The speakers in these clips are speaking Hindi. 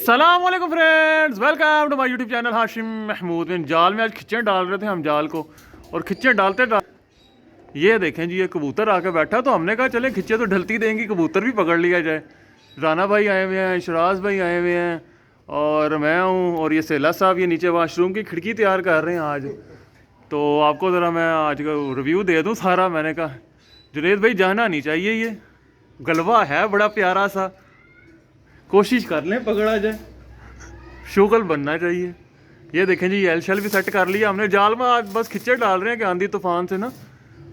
अस्सलाम वालेकुम friends, welcome to my YouTube channel Hashim Mahmood. इन जाल में आज खिच्चें डाल रहे थे हम जाल को, और खिच्चें डालते ये देखें जी, ये कबूतर आके बैठा, तो हमने कहा चले खिच्चे तो ढलती देंगी, कबूतर भी पकड़ लिया जाए। राना भाई आए हुए हैं, शराज भाई आए हुए हैं, और मैं हूँ, और ये सेला साहब ये नीचे वाशरूम की खिड़की तैयार कर रहे हैं आज। तो आपको ज़रा मैं आज का रिव्यू दे दूँ सारा। मैंने कहा जुनेद भाई जाना नहीं चाहिए, ये गलवा है बड़ा प्यारा सा, कोशिश कर लें पकड़ा जाए, शुगल बनना चाहिए। ये देखें जी, एल शेल भी सेट कर लिया हमने जाल में। आज बस खिच्चे डाल रहे हैं कि आंधी तूफान से ना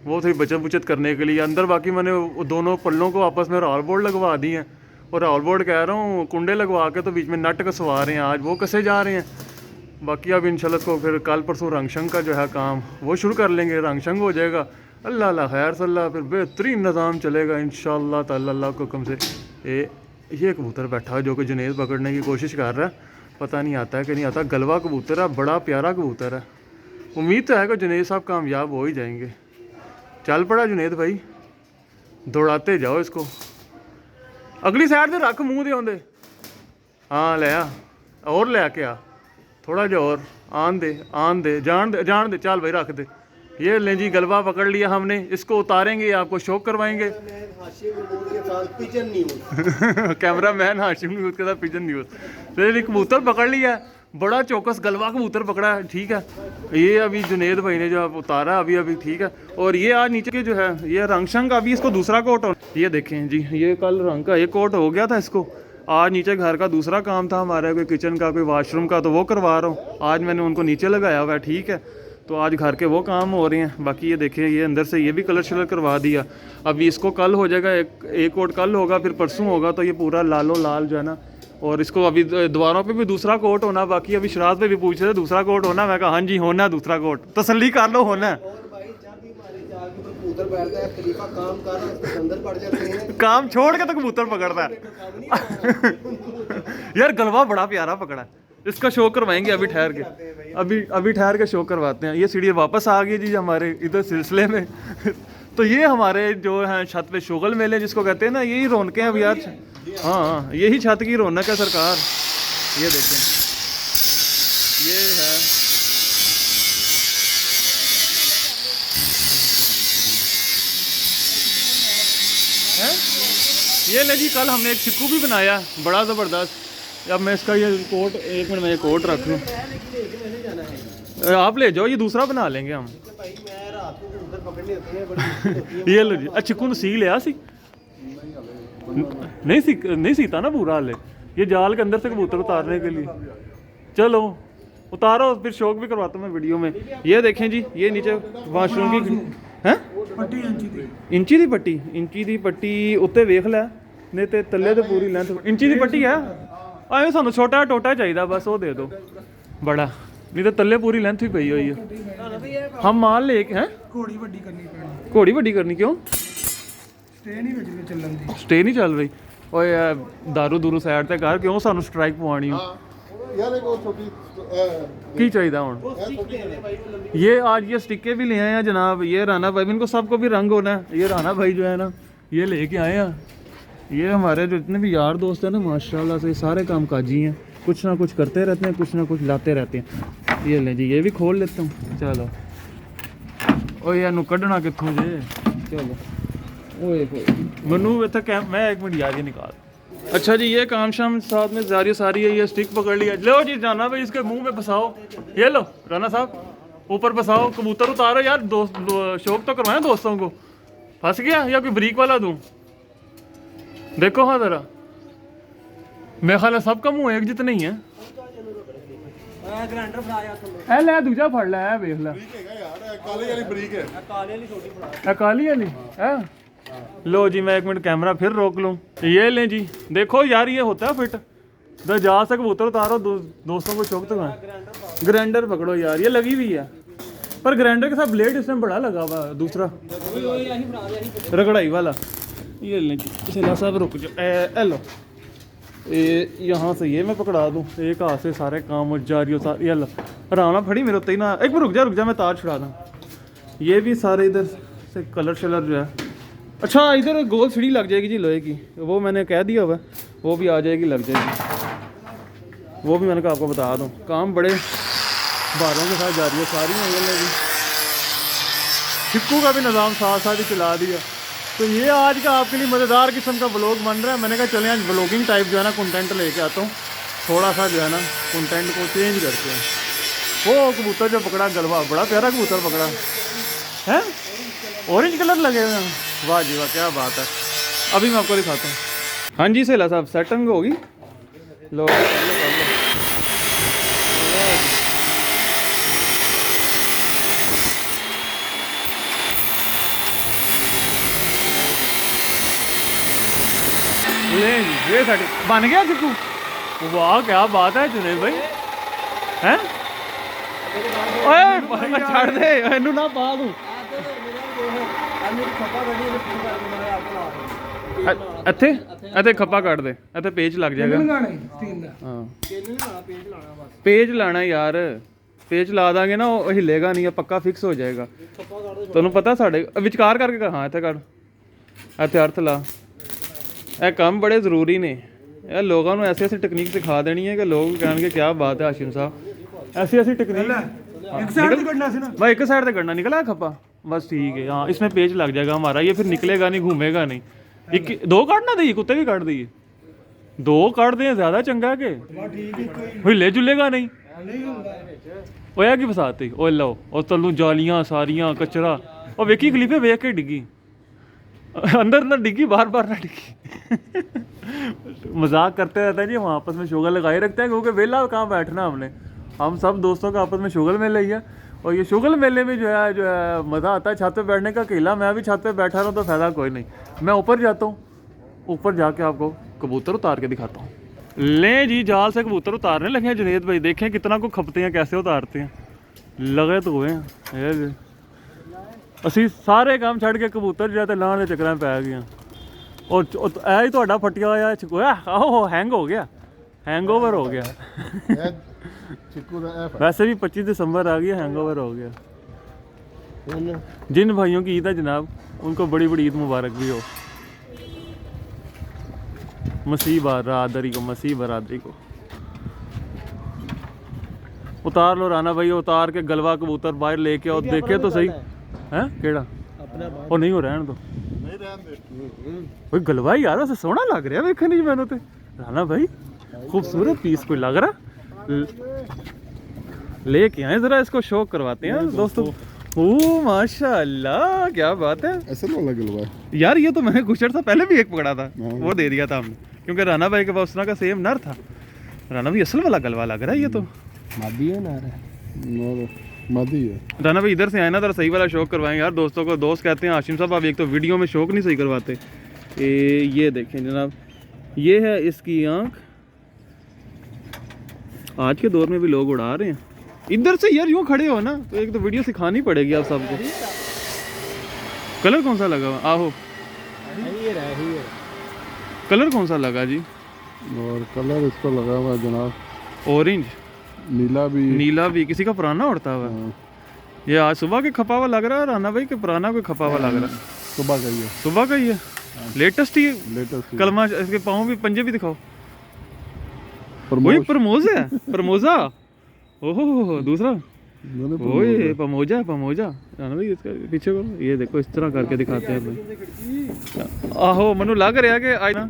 वो थोड़ी बचत बुचत करने के लिए अंदर। बाकी मैंने दोनों पल्लों को आपस में राल बोर्ड लगवा दी हैं, और राल बोर्ड कह रहा हूँ कुंडे लगवा के तो बीच में नट कसवा रहे हैं। आज वो कसे जा रहे हैं। बाकी अब इंशाल्लाह को फिर कल परसों रंग शंग का जो है काम वो शुरू कर लेंगे, रंग शंग हो जाएगा। अल्लाह अल्लाह खैर सल्ला, फिर बेहतरीन निज़ाम चलेगा इंशाल्लाह ताला अल्लाह को हुक्म से। ये कबूतर बैठा है जो कि जुनेद पकड़ने की कोशिश कर रहा है, पता नहीं आता है कि नहीं आता। गलवा कबूतर है, बड़ा प्यारा कबूतर है। उम्मीद तो है कि जुनेद साहब कामयाब हो ही जाएंगे। चल पड़ा जुनेद भाई, दौड़ाते जाओ इसको। अगली साइड से रख मुँह दे आंदे, हाँ ले आ, और ले आके आ थोड़ा जो, और आन दे जान दे, चल भाई रख दे। ये ले जी, गलवा पकड़ लिया हमने, इसको उतारेंगे, आपको शौक करवाएंगे। कैमरा मैन हाशिम न्यूज़ के साथ पिजन न्यूज़। तो कबूतर पकड़ लिया, बड़ा चौकस गलवा कबूतर पकड़ा है, ठीक है। ये अभी जुनेद भाई ने जो उतारा अभी ठीक है। और ये आज नीचे के जो है ये रंग शंग, अभी इसको दूसरा कोट हो, ये देखें जी, ये कल रंग का एक कोट हो गया था इसको। आज नीचे घर का दूसरा काम था हमारा, कोई किचन का कोई वाशरूम का, तो वो करवा रहा हूँ। आज मैंने उनको नीचे लगाया हुआ है, ठीक है। तो आज घर के वो काम हो रहे हैं। बाकी ये देखें, ये अंदर से ये भी कलर शलर करवा दिया। अभी इसको कल हो जाएगा, एक कोट कल होगा, फिर परसों होगा, तो ये पूरा लालो लाल जो है ना। और इसको अभी दीवारों पे भी दूसरा कोट होना बाकी। अभी शराज पे भी पूछ रहे थे दूसरा कोट होना, मैं कहा हाँ जी होना दूसरा कोट, तसल्ली कर लो होना है। काम छोड़ के तो कबूतर पकड़ता है। यार गलवा बड़ा प्यारा पकड़ा है, इसका शो करवाएंगे अभी ठहर के, अभी ठहर के शो करवाते हैं। ये सीढ़ी वापस आ गई जी हमारे इधर सिलसिले में। तो ये हमारे जो हैं छत पे शुगल मेले जिसको कहते हैं ना, यही रौनकें हैं अब यार। हाँ यही छत की रौनक है सरकार। ये देखें, ये है ये ले जी, कल हमने एक चिक्कू भी बनाया बड़ा ज़बरदस्त। अब मैं इसका ये कोट, एक मिनट में ये कोट रख लूँ, आप ले जाओ, ये दूसरा बना लेंगे हम। ये लो जी, चिक्कू सी लिया सी नहीं सीता ना पूरा हाले, ये जाल के अंदर से कबूतर उतारने के लिए। चलो उतारो, फिर शौक भी करवाता हूँ मैं वीडियो में। ये देखें जी, ये नीचे वाशरूम की है इंची दी पट्टी उत्ते वेख लै, नहीं तो तले तो पूरी लेंथ इंची दी पट्टी है। आए सानू छोटा टोटा चाहिए बस, वो दे दो बड़ा, नहीं तो तले पूरी लेंथ ही पई हुई है। हम माल लेके हैं, घोड़ी वड्डी करनी क्यों? स्टे नहीं चल रही। ओए दारू दूरू साइड ते कर, क्यों सानू स्ट्राइक पवानी हो की चाहिए हूँ। ये आज ये स्टिके भी ले आए हैं जनाब, ये राना भाई, इनको सबको भी रंग होना है। ये राना भाई जो है ना, ये लेके आए हैं। ये हमारे जो जितने भी यार दोस्त हैं ना, माशाल्लाह से सारे काम काजी हैं, कुछ ना कुछ करते रहते हैं, कुछ ना कुछ लाते रहते हैं। ये ले जी, ये भी खोल लेता हूँ। चलो ओए यार कढ़ना कितों जे, चलो ओए मनु इतना कैम, मैं एक मिनट याद ही निकाल। अच्छा जी, ये काम शाम साथ में सारी है। ये स्टिक पकड़ लिया, लो जी जाना भाई, इसके मुंह में फंसाओ। ये लो राना साहब ऊपर फंसाओ, कबूतर उतारो यार। शौक तो करवाएं दोस्तों को। फंस गया या कोई ब्रीक वाला दूं? देखो हाँ जरा, मेरे ख्याल सबका मुंह एक जितना ही है। ले दूजा फड़ लै, वेख लै काली वाली है। लो जी, मैं एक मिनट कैमरा फिर रोक लूँ। ये लें जी, देखो यार ये होता है फिट, तो जा से कबूतर उतारो, दोस्तों को शौक तो है। ग्राइंडर पकड़ो यार, ये लगी हुई है, पर ग्राइंडर के साथ ब्लेड इसमें बड़ा लगा हुआ दूसरा रगड़ाई वाला। ये लें जी, सेला साहब रुक जाओ, लो यहाँ से ये मैं पकड़ा दूँ, एक हाथ से सारे काम जारी हो सारे। ये लो आराम फड़ी मेरे उत्ते ही ना, एक मिनट रुक जा मैं तार छुड़ा दूँ। ये भी सारे इधर से कलर शलर जो है। अच्छा इधर गोल सीढ़ी लग जाएगी जी लोहे की, वो मैंने कह दिया हुआ, वो भी आ जाएगी, लग जाएगी। वो भी मैंने कहा आपको बता दूँ। काम बड़े बारों के साथ जारी है सारी है। भी चिक्कू का भी निज़ाम साथ साथ ही चला दिया। तो ये आज का आपके लिए मज़ेदार किस्म का व्लॉग बन रहा है। मैंने कहा चलें आज व्लॉगिंग टाइप जो है ना कंटेंट लेके आता हूँ, थोड़ा सा जो है ना कंटेंट को चेंज करते हैं। वो कबूतर जो पकड़ा गलवा, बड़ा प्यारा कबूतर पकड़ा है, ऑरेंज कलर लगे हुए हैं। वाह जी वाह, क्या बात है। अभी मैं आपको दिखाता हूँ। हाँ जी सेला साहब, सेटिंग होगी, लो कर लो। ले ये सेटिंग बन गया चिक्कू। वाह क्या बात है जुनेद भाई, हैं ओए छड़ दे इनू ना पा दूं। ਇੱਥੇ ਇੱਥੇ ਖੱਪਾ ਕੱਢ ਦੇ, ਇੱਥੇ ਪੇਜ ਲੱਗ ਜਾਏਗਾ। ਹਾਂ ਪੇਜ ਲਾਣਾ ਯਾਰ, ਪੇਜ ਲਾ ਦਾਂਗੇ ਨਾ ਉਹ ਹਿੱਲੇਗਾ ਨਹੀਂ, ਪੱਕਾ ਫਿਕਸ ਹੋ ਜਾਏਗਾ। ਤੁਹਾਨੂੰ ਪਤਾ ਸਾਡੇ ਵਿਚਕਾਰ ਕਰਕੇ ਹਾਂ ਇੱਥੇ ਕੱਢ, ਇੱਥੇ ਅਰਥ ਲਾ। ਇਹ ਕੰਮ ਬੜੇ ਜ਼ਰੂਰੀ ਨੇ। ਇਹ ਲੋਕਾਂ ਨੂੰ ਐਸੀ ਐਸੀ ਟੈਕਨੀਕ ਸਿਖਾ ਦੇਣੀ ਹੈ ਕਿ ਲੋਕ ਕਹਿਣਗੇ ਕੀ ਬਾਤ ਹੈ ਹਾशिम साहब, ऐसी ऐसी टेक्निक। एक साइड से करना है ना भाई, एक साइड से करना, निकला खप्पा बस ठीक है। हाँ इसमें पेच लग जाएगा हमारा, ये फिर निकलेगा नहीं, घूमेगा नहीं। एक दो काटना दिए, कुत्ते भी काट दिए, दो काट दिए ज़्यादा चंगा के हिले जुलेगा नहीं। ओया की फसाते ओ लो और तलू जालियाँ सारियाँ कचरा, और वेखी क्लिपे वेख के डिगी अंदर ना डिगी, बार बार ना डिगी। मजाक करते रहते हैं जी, हम आपस में शुगर लगाए रखते हैं क्योंकि वेला कहाँ बैठना हमने, हम सब दोस्तों का आपस में शुगर मेला ही है। और ये शुगर मेले में जो है मज़ा आता है छत पे बैठने का। अकेला मैं भी छत पे बैठा रहा हूँ तो फ़ायदा कोई नहीं, मैं ऊपर जाता हूँ, ऊपर जाके आपको कबूतर उतार के दिखाता हूँ। लें जी जाल से कबूतर उतारने लगे हैं जुनेद भाई, देखें कितना को खपते हैं, कैसे उतारते हैं। लगे तो हुए हैं असी सारे काम छड़ के कबूतर जो है लाने के चक्कर में पै गए। और ही तो फटिया होया चिक्कू, आहो हैंग हो गया, हैंग ओवर हो गया। वैसे भी 25 दिसंबर आ गया, हैंग ओवर हो गया। जिन भाइयों की ईद है जनाब, उनको बड़ी बड़ी ईद मुबारक भी हो। मसीह बरादरी को, मसीह बरादरी को उतार लो राना भाई, उतार के गलवा कबूतर बाहर लेके और देखे तो सही है केड़ा और नहीं हो रहने दो भाई। गलवा यार वैसे सोहना लग रहा वेखने नहीं मैंने तो राना भाई, खूबसूरत पीस कोई लग रहा। लेके आए जरा इसको शो करवाते हैं दोस्तों। ओ माशाल्लाह क्या बात है, ऐसा वाला गलवा यार। ये तो मैंने कुछ अर्सा पहले भी एक पकड़ा था, वो दे दिया था हमने क्योंकि राना भाई के पास उसना का सेम नर था। राना भाई असल वाला गलवा लग रहा है ये तो। मादी है ना, मादी है। राना भाई इधर से आए ना जरा सही वाला शौक करवाएं यार दोस्तों को। दोस्त कहते हैं हाशिम साहब आप एक तो वीडियो में शौक नहीं सही करवाते। ये देखें जनाब, ये है इसकी आँख। आज के दौर में भी लोग उड़ा रहे हैं। इधर से यार यूँ खड़े हो ना तो एक तो वीडियो सिखानी पड़ेगी आप सबको। कलर कौन सा लगा हुआ? आहो कलर कौन सा लगा जी? और कलर इसको लगा हुआ जनाब ऑरेंज, नीला भी। नीला भी किसी का पुराना उड़ता हुआ। ये आज सुबह के खपा हुआ लग रहा है राना भाई के पुराना कोई खपा हुआ लग रहा है? सुबह का ही है, सुबह का ही है, लेटेस्ट ही है। लेटेस्ट कलमा इसके पाँव भी, पंजे भी दिखाओ। वही प्रमोज है, प्रमोजा। ओहो दूसरा ओए पमोजा, पमोजा राना भाई इसका पीछे करो। ये देखो इस तरह करके दिखाते हैं भाई। आहो मनु लग रहा है कि आज ना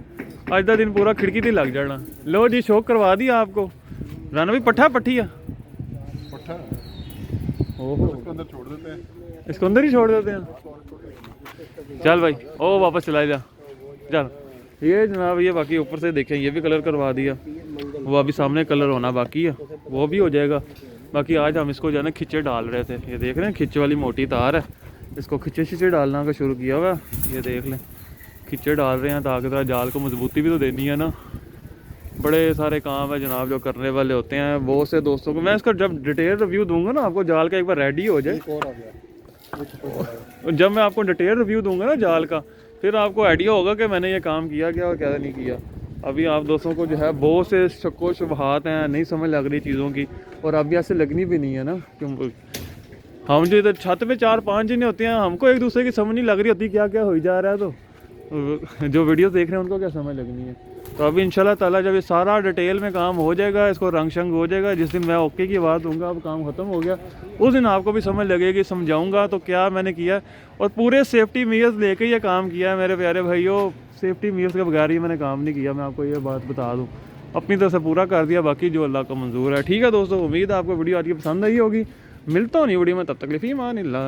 आज का दिन पूरा खिड़की थी लग जाना। लो जी शौक करवा दिया आपको। राना भाई पट्ठा पट्ठी है, पट्ठा ओहो इसको अंदर छोड़ देते हैं, इसको अंदर ही छोड़ देते हैं। चल भाई ओ वापस चला जा चल। ये जनाब ये बाकी ऊपर से देखें ये भी कलर करवा दिया, वो अभी सामने कलर होना बाकी है, वो भी हो जाएगा। बाकी आज हम इसको जो है ना खिच्चे डाल रहे थे। ये देख रहे हैं खिच्चे वाली मोटी तार है, इसको खिच्चे खिच्चे डालना का शुरू किया हुआ। ये देख लें खिच्चे डाल रहे हैं ताकि तरह जाल को मजबूती भी तो देनी है ना। बड़े सारे काम है जनाब जो करने वाले होते हैं। बहुत से दोस्तों को मैं इसका जब डिटेल रिव्यू दूंगा ना आपको, जाल का एक बार रेडी हो जाए, जब मैं आपको डिटेल रिव्यू दूंगा ना जाल का, फिर आपको आइडिया होगा कि मैंने ये काम किया क्या और क्या नहीं किया। अभी आप दोस्तों को जो है बहुत से शक्को शुबहात हैं, नहीं समझ लग रही चीज़ों की, और अभी ऐसे लगनी भी नहीं है ना। क्यों हम जो इधर छत पे 4-5 जने होते हैं, हमको एक दूसरे की समझ नहीं लग रही होती क्या क्या हो जा रहा है। तो जो वीडियो देख रहे हैं उनको क्या समझ लगनी है। तो अभी इंशाल्लाह ताला जब ये सारा डिटेल में काम हो जाएगा, इसको रंग शंग हो जाएगा, जिस दिन मैं ओके की बात दूंगा अब काम ख़त्म हो गया, उस दिन आपको भी समझ लगेगी, समझाऊंगा तो क्या मैंने किया। और पूरे सेफ्टी मेजर्स लेके ये काम किया है मेरे प्यारे भाइयों। सेफ्टी मेजर्स के बगैर ही मैंने काम नहीं किया, मैं आपको ये बात बता दूँ। अपनी तरफ से पूरा कर दिया, बाकी जो अल्लाह का मंजूर है। ठीक है दोस्तों, उम्मीद है आपको वीडियो आज की पसंद आई होगी। मिलता हूँ नहीं वीडियो में, तब तक के लिए फ़ी अमान अल्लाह।